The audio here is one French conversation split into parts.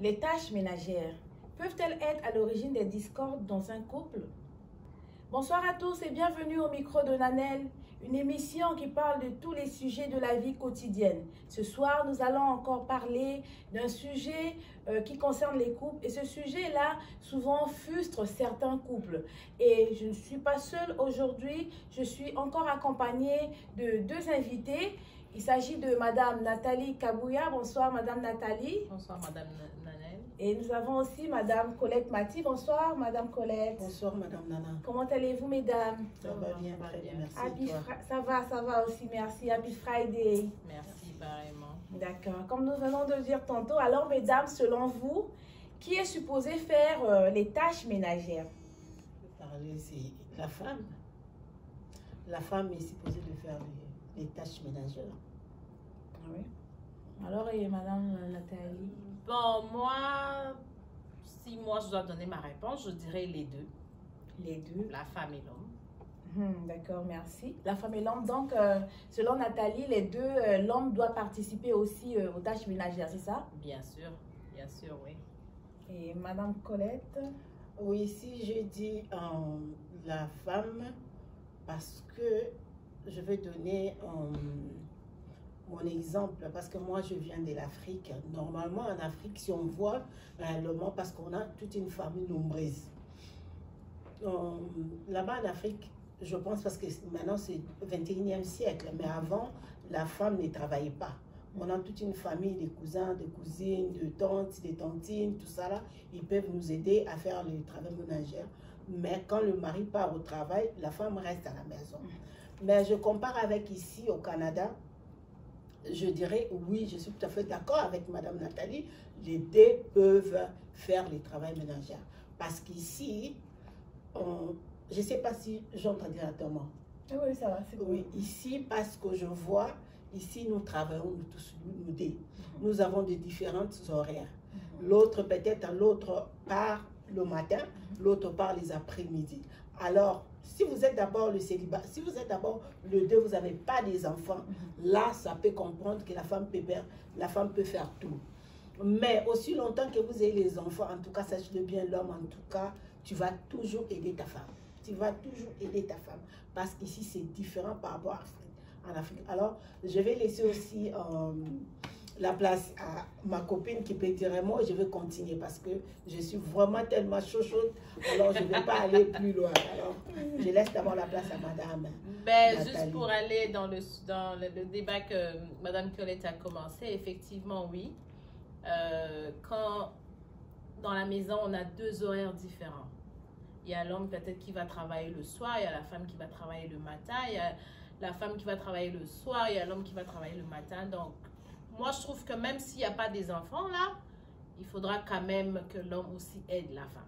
Les tâches ménagères peuvent-elles être à l'origine des discordes dans un couple? Bonsoir à tous et bienvenue au micro de Nanel, une émission qui parle de tous les sujets de la vie quotidienne. Ce soir, nous allons encore parler d'un sujet qui concerne les couples. Et ce sujet-là, souvent, frustre certains couples. Et je ne suis pas seule aujourd'hui, je suis encore accompagnée de deux invités. Il s'agit de Madame Nathalie Kabouya. Bonsoir Madame Nathalie. Bonsoir Madame Nanel. Et nous avons aussi Madame Colette Mati. Bonsoir Madame Colette. Bonsoir Madame Nana. Comment allez-vous mesdames? Ça va bien, très bien, merci. Ça va aussi, merci. Happy Friday. Merci, pareillement. D'accord. Comme nous venons de dire tantôt, alors mesdames, selon vous, qui est supposé faire les tâches ménagères? Parler, c'est la femme. La femme est supposée de faire les tâches ménagères. Oui. Alors, et Madame Nathalie? Bon, si moi je dois donner ma réponse, je dirais les deux. Les deux. La femme et l'homme. D'accord, merci. La femme et l'homme, donc, selon Nathalie, les deux, l'homme doit participer aussi aux tâches ménagères, c'est ça? Bien sûr, oui. Et Madame Colette? Oui, si je dis la femme, parce que je vais donner mon exemple, parce que moi je viens de l'Afrique. Normalement en Afrique, si on voit réellement, parce qu'on a toute une famille nombreuse. Là-bas en Afrique, je pense parce que maintenant c'est le 21e siècle, mais avant, la femme ne travaillait pas. On a toute une famille, des cousins, des cousines, de tantes, des tantines, tout ça là. Ils peuvent nous aider à faire le travail ménagère. Mais quand le mari part au travail, la femme reste à la maison. Mais je compare avec ici au Canada, je dirais oui, je suis tout à fait d'accord avec Madame Nathalie, les deux peuvent faire le travail ménagère. Parce qu'ici, je ne sais pas si j'entends directement. Oui, ça va, c'est bon. Oui, ici, parce que je vois, ici, nous travaillons nous tous, nous deux. Nous avons de différentes horaires. L'autre, peut-être, l'autre part le matin, l'autre part les après-midi. Alors, si vous êtes d'abord le célibat, si vous êtes d'abord le deux, vous n'avez pas des enfants, là, ça peut comprendre que la femme peut faire tout. Mais aussi longtemps que vous ayez les enfants, en tout cas, sache-le bien, l'homme, en tout cas, tu vas toujours aider ta femme. Tu vas toujours aider ta femme. Parce qu'ici, c'est différent par rapport à l'Afrique. Alors, je vais laisser aussi la place à ma copine qui peut dire un mot et je vais continuer parce que je suis vraiment tellement chaude. Alors, je ne vais pas aller plus loin. Alors, je laisse d'abord la place à Madame. Juste pour aller dans le débat que Madame Colette a commencé, effectivement, oui. Quand dans la maison, on a deux horaires différents. Il y a l'homme peut-être qui va travailler le soir, il y a la femme qui va travailler le matin, il y a la femme qui va travailler le soir, il y a l'homme qui va travailler le matin. Donc, moi, je trouve que même s'il n'y a pas des enfants là, il faudra quand même que l'homme aussi aide la femme.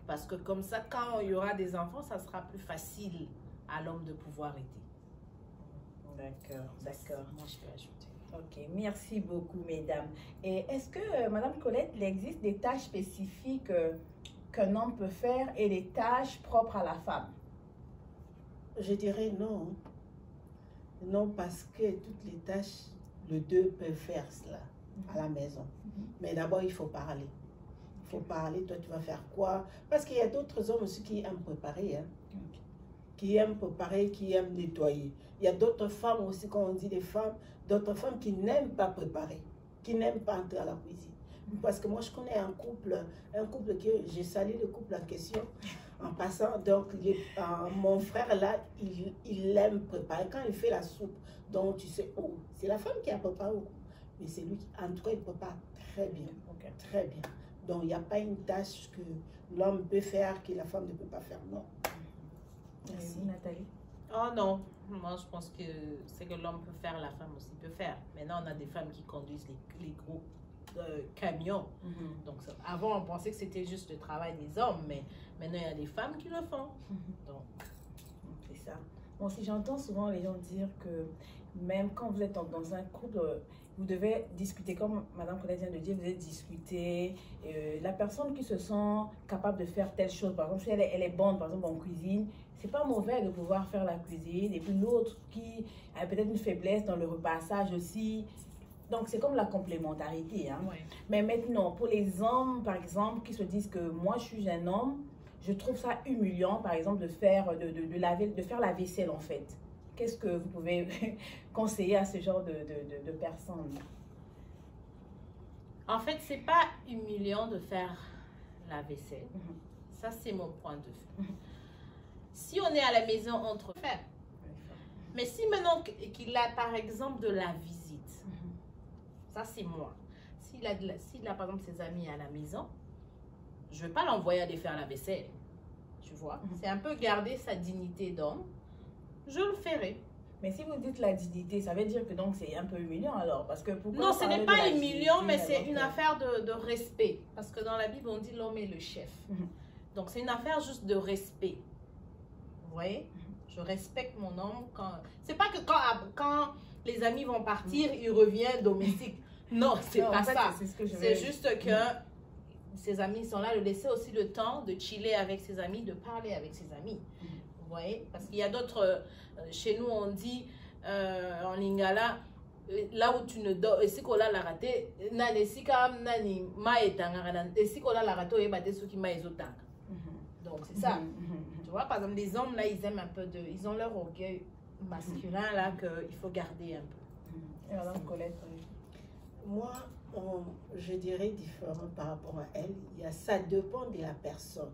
Parce que comme ça, quand il y aura des enfants, ça sera plus facile à l'homme de pouvoir aider. D'accord. Moi, je peux ajouter. Ok, merci beaucoup, mesdames. Et est-ce que, Madame Colette, il existe des tâches spécifiques qu'un homme peut faire et des tâches propres à la femme? Je dirais non. Non, parce que toutes les tâches, les deux peuvent faire cela à la maison. Mais d'abord, il faut parler. Il faut parler, toi, tu vas faire quoi? Parce qu'il y a d'autres hommes aussi qui aiment préparer. Hein? Qui aiment préparer, qui aiment nettoyer. Il y a d'autres femmes aussi, quand on dit des femmes, d'autres femmes qui n'aiment pas préparer, qui n'aiment pas entrer à la cuisine. Parce que moi, je connais un couple que j'ai salé le couple en question en passant. Donc, mon frère là, il aime préparer. Quand il fait la soupe, donc tu sais, oh, c'est la femme qui a préparé. Mais c'est lui qui, en tout cas, il prépare très bien. Très bien. Donc, il n'y a pas une tâche que l'homme peut faire que la femme ne peut pas faire. Non. Merci, Nathalie. Oh non, moi je pense que c'est que l'homme peut faire, la femme aussi peut faire. Maintenant, on a des femmes qui conduisent les gros camions. Donc, avant, on pensait que c'était juste le travail des hommes, mais maintenant, il y a des femmes qui le font. Donc, c'est ça. Bon, si j'entends souvent les gens dire que même quand vous êtes dans un couple, vous devez discuter, comme Madame Colette vient de dire, vous devez discuter. La personne qui se sent capable de faire telle chose, par exemple, si elle est bonne, par exemple, en cuisine, c'est pas mauvais de pouvoir faire la cuisine. Et puis l'autre qui a peut-être une faiblesse dans le repassage aussi, Donc, c'est comme la complémentarité. Hein. Ouais. Mais maintenant, pour les hommes, par exemple, qui se disent que moi, je suis un homme, je trouve ça humiliant, par exemple, de faire la vaisselle, en fait. Qu'est-ce que vous pouvez conseiller à ce genre de personnes? En fait, c'est pas humiliant de faire la vaisselle. Ça, c'est mon point de vue. Si on est à la maison, on te fait. Mais si maintenant qu'il a, par exemple, de la visite, ça, c'est moi. S'il a, par exemple, ses amis à la maison, je ne vais pas l'envoyer aller faire la vaisselle. Tu vois? C'est un peu garder sa dignité d'homme. Je le ferai. Mais si vous dites la dignité, ça veut dire que donc c'est un peu humiliant alors, parce que non, ce n'est pas humiliant, mais c'est une affaire de respect. Parce que dans la Bible, on dit l'homme est le chef. Donc c'est une affaire juste de respect. Vous voyez? Je respecte mon homme. C'est pas que quand les amis vont partir, il revient domestique. Non, c'est pas ça. C'est juste que ses amis sont là, de laisser aussi le temps de chiller avec ses amis, de parler avec ses amis. Vous voyez? Parce qu'il y a d'autres... chez nous, on dit en lingala, là où tu ne dors, et si qu'on a la raté, nani si kam nani ma etanga, et si qu'on a la raté, et bah des ceux qui ma ezotanga. Donc c'est ça. Tu vois, par exemple, les hommes là, ils aiment un peu ils ont leur orgueil masculin là qu'il faut garder un peu. Et Madame Colette, moi, je dirais différent par rapport à elle. Ça dépend de la personne.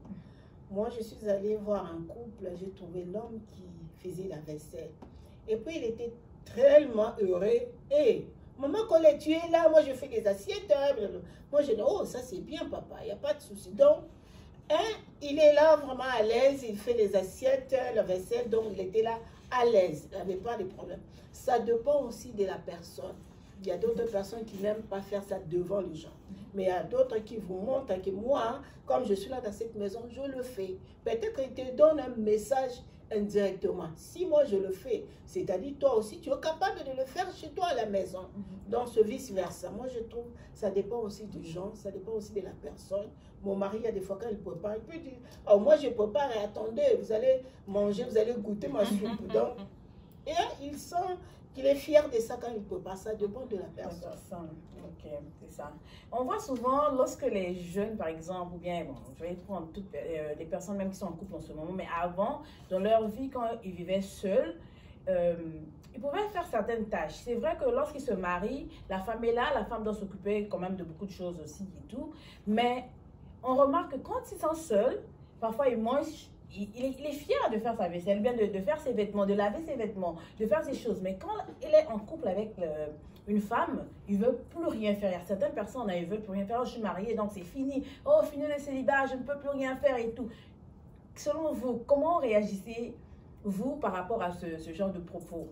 Moi, je suis allée voir un couple, j'ai trouvé l'homme qui faisait la vaisselle. Et puis, il était tellement heureux. Hé, maman Colette, tu es là, moi je fais des assiettes. Moi, je dis, oh, ça c'est bien, papa, il n'y a pas de souci. Donc, il est là vraiment à l'aise, il fait les assiettes, la vaisselle, donc il était là à l'aise, il n'avait pas de problème. Ça dépend aussi de la personne. Il y a d'autres personnes qui n'aiment pas faire ça devant les gens. Mais il y a d'autres qui vous montrent que moi, comme je suis là dans cette maison, je le fais. Peut-être qu'il te donne un message indirectement. Si moi je le fais, c'est-à-dire toi aussi, tu es capable de le faire chez toi à la maison. Donc, ce vice-versa. Moi, je trouve ça dépend aussi du genre, ça dépend aussi de la personne. Mon mari, il y a des fois quand il prépare, il peut dire, oh, moi je prépare et attendez, vous allez manger, vous allez goûter ma soupe. Donc, et il sent qu'il est fier de ça quand il prépare. Ça dépend de la personne. Ok, c'est ça. On voit souvent lorsque les jeunes, par exemple, ou bien, bon, je vais prendre toutes les personnes même qui sont en couple en ce moment, mais avant, dans leur vie, quand ils vivaient seuls, ils pouvaient faire certaines tâches. C'est vrai que lorsqu'ils se marient, la femme est là, la femme doit s'occuper quand même de beaucoup de choses aussi et tout, mais on remarque que quand ils sont seuls, parfois ils mangent. Il est fier de faire sa vaisselle, bien de faire ses vêtements, de laver ses vêtements, de faire ses choses. Mais quand il est en couple avec une femme, il ne veut plus rien faire. Il y a certaines personnes, ils ne veulent plus rien faire. Oh, je suis mariée, donc c'est fini. Oh, fini le célibat, je ne peux plus rien faire et tout. Selon vous, comment réagissez-vous par rapport à ce genre de propos?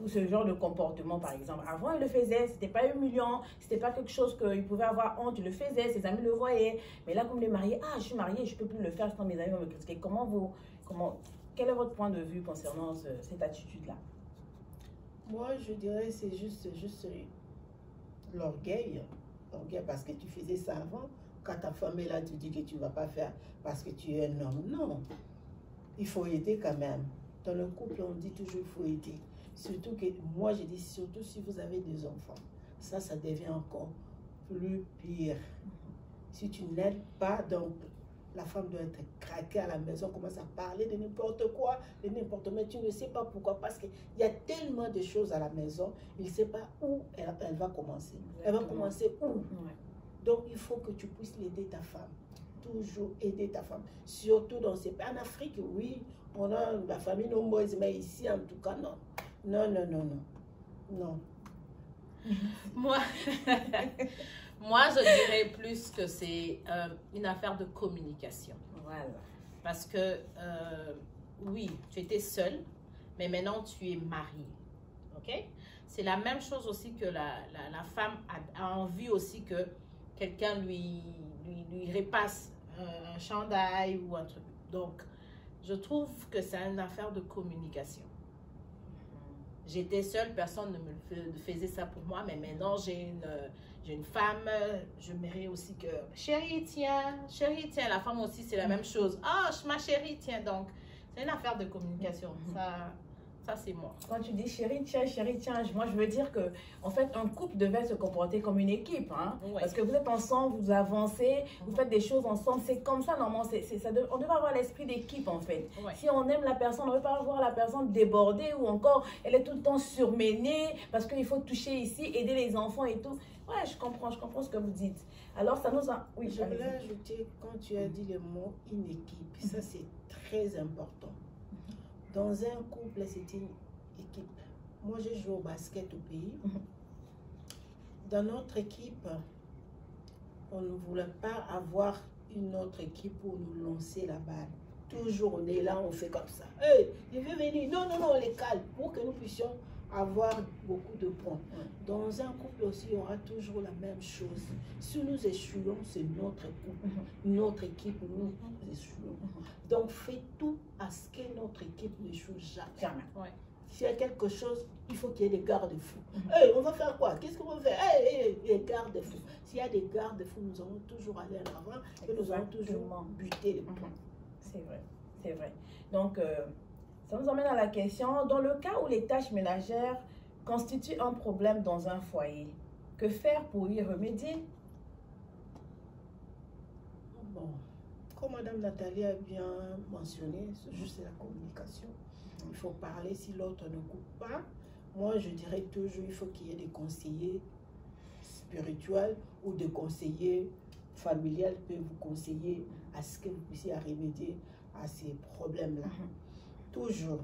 Ou ce genre de comportement, par exemple. Avant, il le faisait, c'était pas humiliant, c'était pas quelque chose qu'il pouvait avoir honte, il le faisait, ses amis le voyaient. Mais là, comme il est marié, ah, je suis mariée, je peux plus le faire quand mes amis vont me critiquer. Quel est votre point de vue concernant cette attitude-là? Moi, je dirais c'est juste l'orgueil. L'orgueil parce que tu faisais ça avant. Quand ta femme est là, tu dis que tu ne vas pas faire parce que tu es un homme. Non, il faut aider quand même. Dans le couple, on dit toujours qu'il faut aider. Surtout que, moi je dis surtout si vous avez des enfants, ça devient encore plus pire. Si tu n'aides pas, donc la femme doit être craquée à la maison, commence à parler de n'importe quoi, de n'importe quoi, mais tu ne sais pas pourquoi, parce qu'il y a tellement de choses à la maison, il ne sait pas où elle va commencer. Exactement. Elle va commencer où? Donc il faut que tu puisses aider ta femme. Toujours aider ta femme. Surtout dans ces pays. En Afrique, oui, on a la famille nombreuse, mais ici en tout cas, non. Non, non, non, non. Non. Moi, je dirais plus que c'est une affaire de communication. Voilà. Parce que, oui, tu étais seule, mais maintenant tu es mariée. OK? C'est la même chose aussi que la femme a envie aussi que quelqu'un lui repasse un chandail ou un truc. Donc, je trouve que c'est une affaire de communication. J'étais seule, personne ne me faisait ça pour moi, mais maintenant j'ai une femme, je mérite aussi que chérie, tiens, la femme aussi c'est la même chose. Ah, ma chérie, tiens, donc c'est une affaire de communication. Ça, c'est moi. Quand tu dis chérie, tiens, moi je veux dire que en fait un couple devait se comporter comme une équipe, hein? Ouais. Parce que vous êtes ensemble, vous avancez, vous faites des choses ensemble, c'est comme ça normalement, on devrait avoir l'esprit d'équipe en fait. Ouais. Si on aime la personne, on ne veut pas voir la personne débordée ou encore elle est tout le temps surmenée parce qu'il faut toucher ici, aider les enfants et tout. Ouais, je comprends ce que vous dites. Alors ça nous a... Oui, Je voulais ajouter, quand tu as dit le mot une équipe, ça c'est très important. Dans un couple, c'est une équipe. Moi, j'ai joué au basket au pays. Dans notre équipe, on ne voulait pas avoir une autre équipe pour nous lancer la balle. Toujours, on est là, on fait comme ça. Hey, il veut venir. Non, on les calme pour que nous puissions avoir beaucoup de points. Dans un couple aussi, il y aura toujours la même chose. Si nous échouons, c'est notre couple, notre équipe, nous échouons. Donc, fais tout à ce que notre équipe n'échoue jamais. Ouais. S'il y a quelque chose, il faut qu'il y ait des garde-fous. Hey, on va faire quoi? Qu'est-ce qu'on va faire? Hey, garde-fous. S'il y a des garde-fous, nous allons toujours aller en avant et nous allons toujours buter les points. C'est vrai. Donc, ça nous emmène à la question, dans le cas où les tâches ménagères constituent un problème dans un foyer, que faire pour y remédier? Bon, comme Madame Nathalie a bien mentionné, c'est juste la communication. Il faut parler si l'autre ne coupe pas. Moi, je dirais toujours, il faut qu'il y ait des conseillers spirituels ou des conseillers familiales qui peuvent vous conseiller à ce que vous puissiez remédier à ces problèmes-là. Toujours.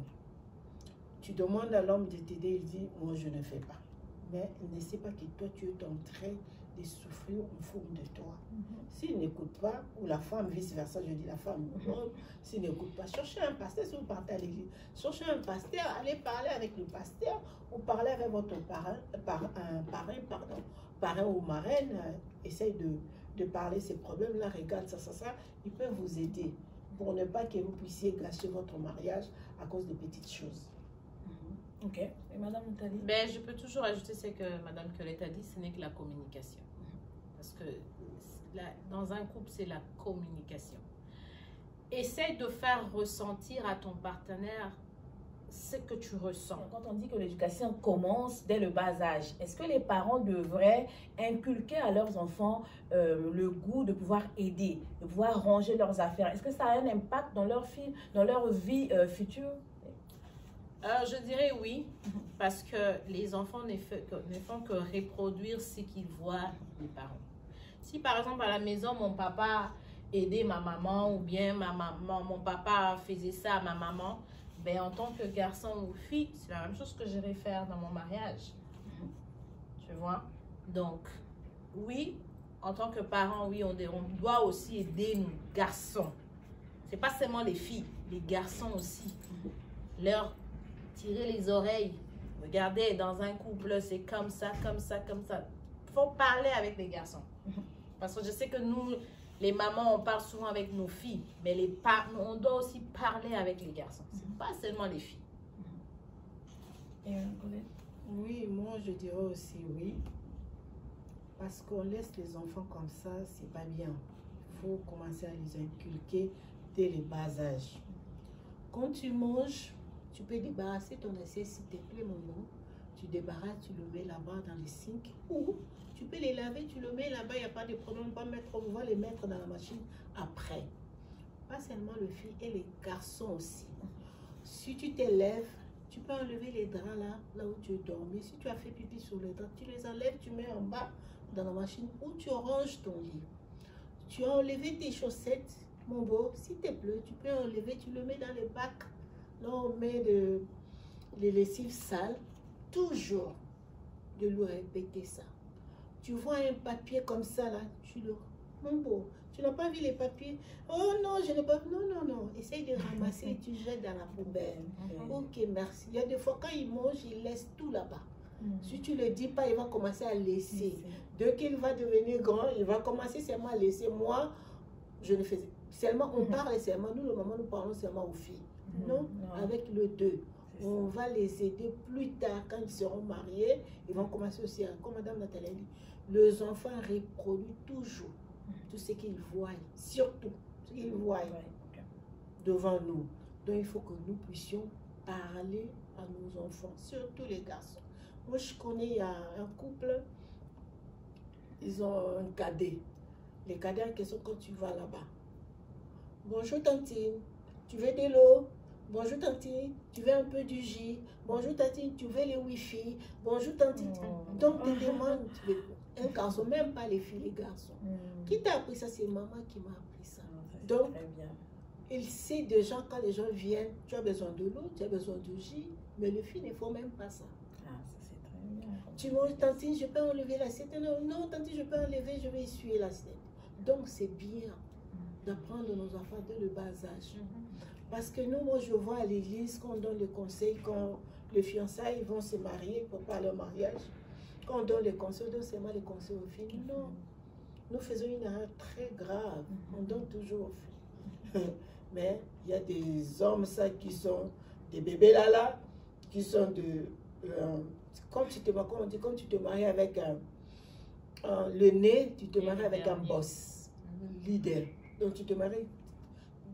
Tu demandes à l'homme de t'aider, il dit, moi je ne fais pas. Mais il ne sait pas que toi, tu es en train de souffrir au fond de toi. S'il n'écoute pas, ou la femme, vice-versa, je dis la femme, s'il n'écoute pas, cherchez un pasteur, si vous partez à l'église, cherchez un pasteur, allez parler avec le pasteur, ou parler avec votre parrain ou marraine, essaye de parler ces problèmes-là, regarde ça, ils peuvent vous aider pour ne pas que vous puissiez gâcher votre mariage à cause de petites choses. Ok. Et Madame Nathalie? Ben, je peux toujours ajouter ce que Madame Colette a dit, ce n'est que la communication. Parce que dans un couple, c'est la communication. Essaye de faire ressentir à ton partenaire ce que tu ressens. Quand on dit que l'éducation commence dès le bas âge, est-ce que les parents devraient inculquer à leurs enfants le goût de pouvoir aider, de pouvoir ranger leurs affaires? Est-ce que ça a un impact dans leur vie future? Je dirais oui, parce que les enfants ne font que reproduire ce qu'ils voient des parents. Si par exemple à la maison, mon papa aidait ma maman ou bien mon papa faisait ça à ma maman, ben, en tant que garçon ou fille, c'est la même chose que j'irais faire dans mon mariage. Tu vois? Donc, oui, en tant que parent, oui, on doit aussi aider nos garçons. C'est pas seulement les filles, les garçons aussi. Leur tirer les oreilles. Regardez, dans un couple, c'est comme ça. Il faut parler avec les garçons. Parce que je sais que nous, les mamans, on parle souvent avec nos filles, mais on doit aussi parler avec les garçons. C'est pas seulement les filles. Et Colette? Oui, moi je dirais aussi oui. Parce qu'on laisse les enfants comme ça, c'est pas bien. Il faut commencer à les inculquer dès le bas âge. Quand tu manges, tu peux débarrasser ton assiette, s'il te plaît, maman. Tu débarrasses, tu le mets là-bas dans le sink. Ou tu peux les laver, tu le mets là-bas, il n'y a pas de problème. On va les mettre dans la machine après. Pas seulement les filles et les garçons aussi. Si tu t'élèves, tu peux enlever les draps là où tu dormais. Si tu as fait pipi sur les draps, tu les enlèves, tu mets en bas dans la machine où tu ranges ton lit. Tu as enlevé tes chaussettes, mon beau, s'il te plaît, tu peux enlever, tu le mets dans les bacs. Là, on met les lessives sales. Toujours de lui répéter ça. Tu vois un papier comme ça, là, mon beau, tu n'as pas vu les papiers? Oh non, je n'ai pas vu. Non. Essaye de ramasser et tu jettes dans la poubelle. Ok, merci. Il y a des fois, quand il mange, il laisse tout là-bas. Si tu ne le dis pas, il va commencer à laisser. Dès qu'il va devenir grand, il va commencer seulement à laisser. Moi, je ne faisais seulement, on parle seulement, nous, le maman, nous parlons seulement aux filles. Non, avec le 2. On va les aider plus tard quand ils seront mariés. Ils vont commencer aussi, comme Madame Nathalie dit, les enfants reproduisent toujours tout ce qu'ils voient, surtout ce qu'ils voient devant nous. Donc il faut que nous puissions parler à nos enfants, surtout les garçons. Moi, je connais, il y a un couple, ils ont un cadet. Les cadets en question, quand tu vas là-bas. Bonjour Tantine, tu veux de l'eau? Bonjour Tantine, tu veux un peu du jus? Bonjour Tantine, tu veux les wifi? Bonjour Tantine. Donc, tu demandes un garçon, même pas les filles, les garçons. Qui t'a appris ça? C'est maman qui m'a appris ça. Donc, il sait déjà quand les gens viennent, tu as besoin de l'eau, tu as besoin de jus, mais le filles ne font même pas ça. Ah, ça c'est très bien. Tu manges, Tantine, je peux enlever l'assiette? Non, non, Tantine, je peux enlever, je vais essuyer l'assiette. Donc, c'est bien d'apprendre nos enfants dès le bas âge. Parce que nous, moi, je vois à l'église qu'on donne le conseil quand les fiançailles vont se marier pour pas leur mariage. Quand on donne les conseils, on donne seulement les conseils aux filles. Non, nous faisons une erreur très grave. On donne toujours aux filles. Mais il y a des hommes, ça, qui sont des bébés là, qui sont de... quand tu te maries avec le nez, tu te maries avec un boss, leader. Donc tu te maries,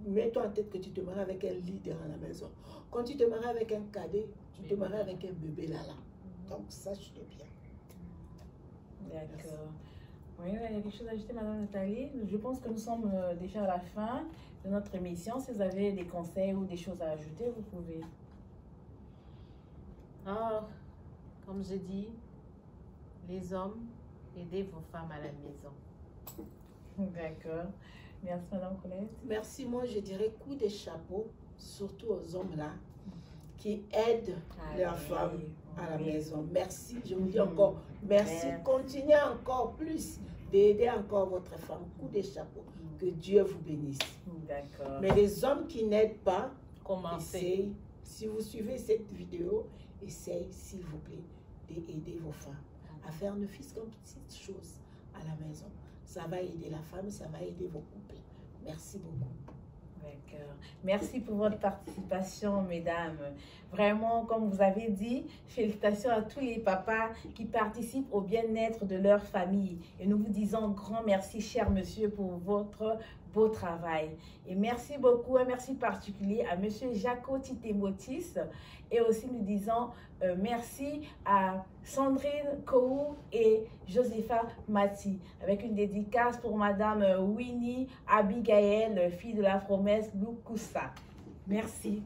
mets-toi en tête que tu te maries avec un leader à la maison. Quand tu te maries avec un cadet, tu te maries avec un bébé là. Donc sache-le bien. D'accord. Oui, il y a quelque chose à ajouter, Madame Nathalie. Je pense que nous sommes déjà à la fin de notre émission. Si vous avez des conseils ou des choses à ajouter, vous pouvez. Alors, comme je dis, les hommes, aidez vos femmes à la maison. D'accord. Merci, Madame Colette. Merci, moi je dirais coup de chapeau, surtout aux hommes là, qui aident leurs femmes à la maison. Merci, je vous dis encore merci. Continuez encore plus d'aider encore votre femme. Coup de chapeau. Que Dieu vous bénisse. D'accord. Mais les hommes qui n'aident pas, Commencez. Si vous suivez cette vidéo, essayez, s'il vous plaît, d'aider vos femmes à faire ne fût-ce qu'une petite chose à la maison. Ça va aider la femme, ça va aider vos couples. Merci beaucoup. D'accord. Merci pour votre participation, mesdames. Vraiment, comme vous avez dit, félicitations à tous les papas qui participent au bien-être de leur famille. Et nous vous disons grand merci, cher monsieur, pour votre beau travail. Et merci beaucoup, un merci particulier à monsieur Jaco Titémotis. Et aussi nous disons merci à Sandrine Kou et Josepha Mati, avec une dédicace pour madame Winnie Abigail, fille de la promesse Lukusa. Merci.